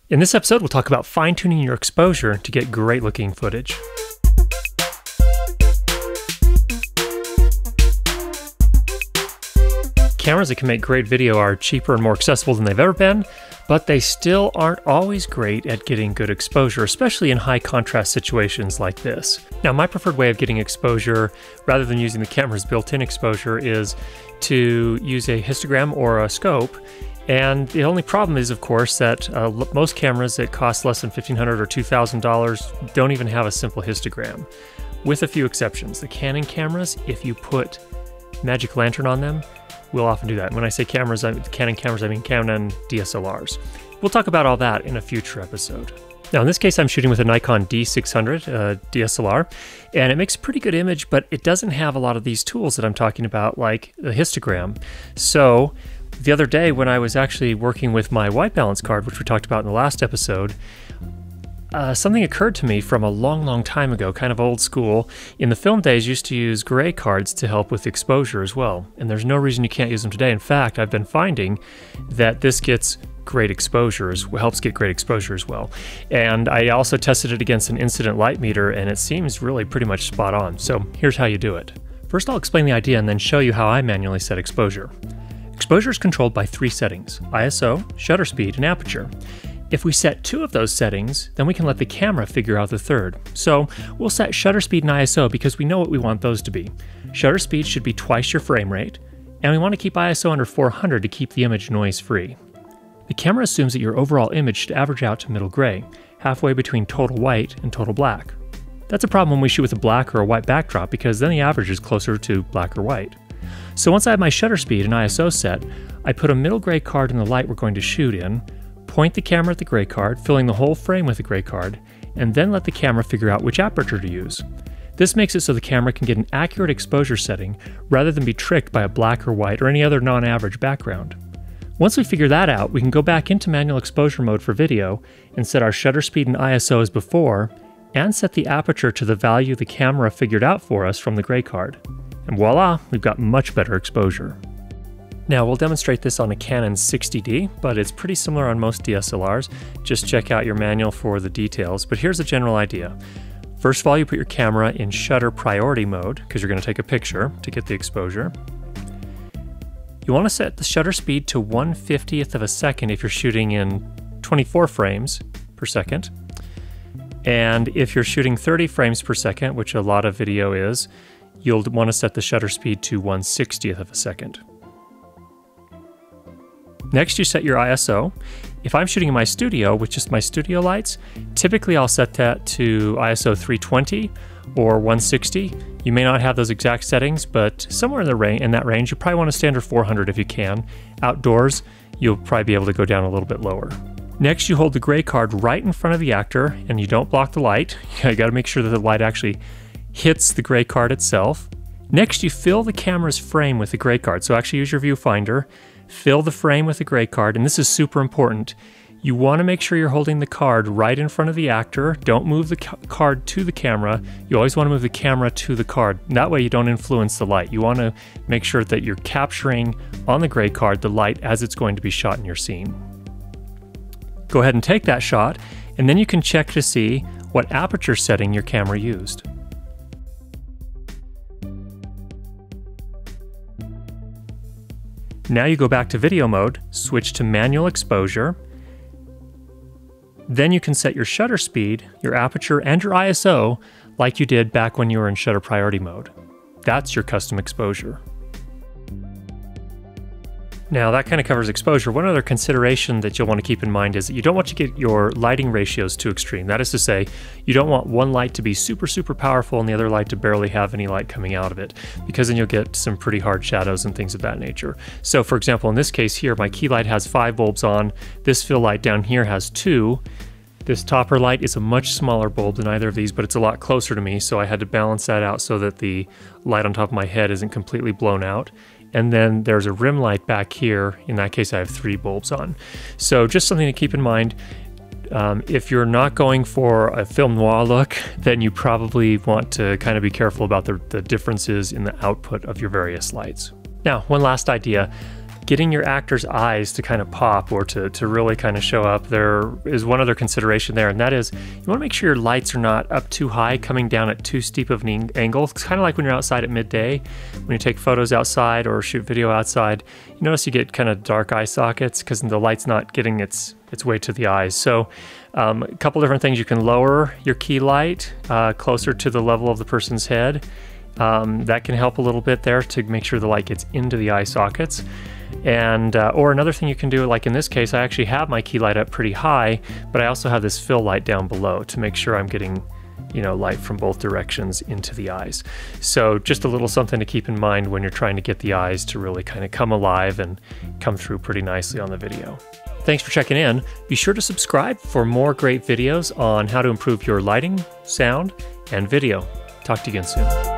In this episode, we'll talk about fine-tuning your exposure to get great-looking footage. Cameras that can make great video are cheaper and more accessible than they've ever been, but they still aren't always great at getting good exposure, especially in high-contrast situations like this. Now, my preferred way of getting exposure, rather than using the camera's built-in exposure, is to use a histogram or a scope. And the only problem is, of course, that most cameras that cost less than $1,500 or $2,000 don't even have a simple histogram, with a few exceptions. The Canon cameras, if you put Magic Lantern on them, will often do that. And when I say cameras, Canon cameras, I mean Canon DSLRs. We'll talk about all that in a future episode. Now, in this case, I'm shooting with a Nikon D600 DSLR, and it makes a pretty good image, but it doesn't have a lot of these tools that I'm talking about, like the histogram. So the other day when I was actually working with my white balance card, which we talked about in the last episode, something occurred to me from a long time ago, kind of old school. In the film days, used to use gray cards to help with exposure as well. And there's no reason you can't use them today. In fact, I've been finding that this gets great exposure, helps get great exposure as well. And I also tested it against an incident light meter, and it seems really pretty much spot on. So here's how you do it. First, I'll explain the idea and then show you how I manually set exposure. Exposure is controlled by three settings: ISO, shutter speed, and aperture. If we set two of those settings, then we can let the camera figure out the third. So we'll set shutter speed and ISO because we know what we want those to be. Shutter speed should be twice your frame rate, and we want to keep ISO under 400 to keep the image noise-free. The camera assumes that your overall image should average out to middle gray, halfway between total white and total black. That's a problem when we shoot with a black or a white backdrop because then the average is closer to black or white. So once I have my shutter speed and ISO set, I put a middle gray card in the light we're going to shoot in, point the camera at the gray card, filling the whole frame with the gray card, and then let the camera figure out which aperture to use. This makes it so the camera can get an accurate exposure setting rather than be tricked by a black or white or any other non-average background. Once we figure that out, we can go back into manual exposure mode for video and set our shutter speed and ISO as before, and set the aperture to the value the camera figured out for us from the gray card. And voila, we've got much better exposure. Now, we'll demonstrate this on a Canon 60D, but it's pretty similar on most DSLRs. Just check out your manual for the details, but here's the general idea. First of all, you put your camera in shutter priority mode, because you're going to take a picture to get the exposure. You want to set the shutter speed to 1/50th of a second if you're shooting in 24 frames per second. And if you're shooting 30 frames per second, which a lot of video is, you'll want to set the shutter speed to 1/60th of a second. Next, you set your ISO. If I'm shooting in my studio with just my studio lights, typically I'll set that to ISO 320 or 160. You may not have those exact settings, but somewhere in that range, you probably want to stay under 400 if you can. Outdoors, you'll probably be able to go down a little bit lower. Next, you hold the gray card right in front of the actor, and you don't block the light. You got to make sure that the light actually hits the gray card itself. Next, you fill the camera's frame with the gray card. So actually use your viewfinder, fill the frame with the gray card, and this is super important. You want to make sure you're holding the card right in front of the actor. Don't move the card to the camera. You always want to move the camera to the card. That way you don't influence the light. You want to make sure that you're capturing on the gray card the light as it's going to be shot in your scene. Go ahead and take that shot, and then you can check to see what aperture setting your camera used. Now you go back to video mode, switch to manual exposure. Then you can set your shutter speed, your aperture, and your ISO like you did back when you were in shutter priority mode. That's your custom exposure. Now that kind of covers exposure. One other consideration that you'll want to keep in mind is that you don't want to get your lighting ratios too extreme. That is to say, you don't want one light to be super powerful and the other light to barely have any light coming out of it, because then you'll get some pretty hard shadows and things of that nature. So for example, in this case here, my key light has 5 bulbs on. This fill light down here has 2. This topper light is a much smaller bulb than either of these, but it's a lot closer to me, so I had to balance that out so that the light on top of my head isn't completely blown out. And then there's a rim light back here. In that case, I have 3 bulbs on. So just something to keep in mind. If you're not going for a film noir look, then you probably want to kind of be careful about the differences in the output of your various lights. Now, one last idea. getting your actor's eyes to kind of pop or to really kind of show up, there is one other consideration there, and that is you want to make sure your lights are not up too high, coming down at too steep of an angle. It's kind of like when you're outside at midday, when you take photos outside or shoot video outside, you notice you get kind of dark eye sockets because the light's not getting its way to the eyes. So a couple different things. You can lower your key light closer to the level of the person's head. That can help a little bit there to make sure the light gets into the eye sockets. And or another thing you can do, like in this case, I actually have my key light up pretty high, but I also have this fill light down below to make sure I'm getting, you know, light from both directions into the eyes. So just a little something to keep in mind when you're trying to get the eyes to really kind of come alive and come through pretty nicely on the video. Thanks for checking in. Be sure to subscribe for more great videos on how to improve your lighting, sound, and video. Talk to you again soon.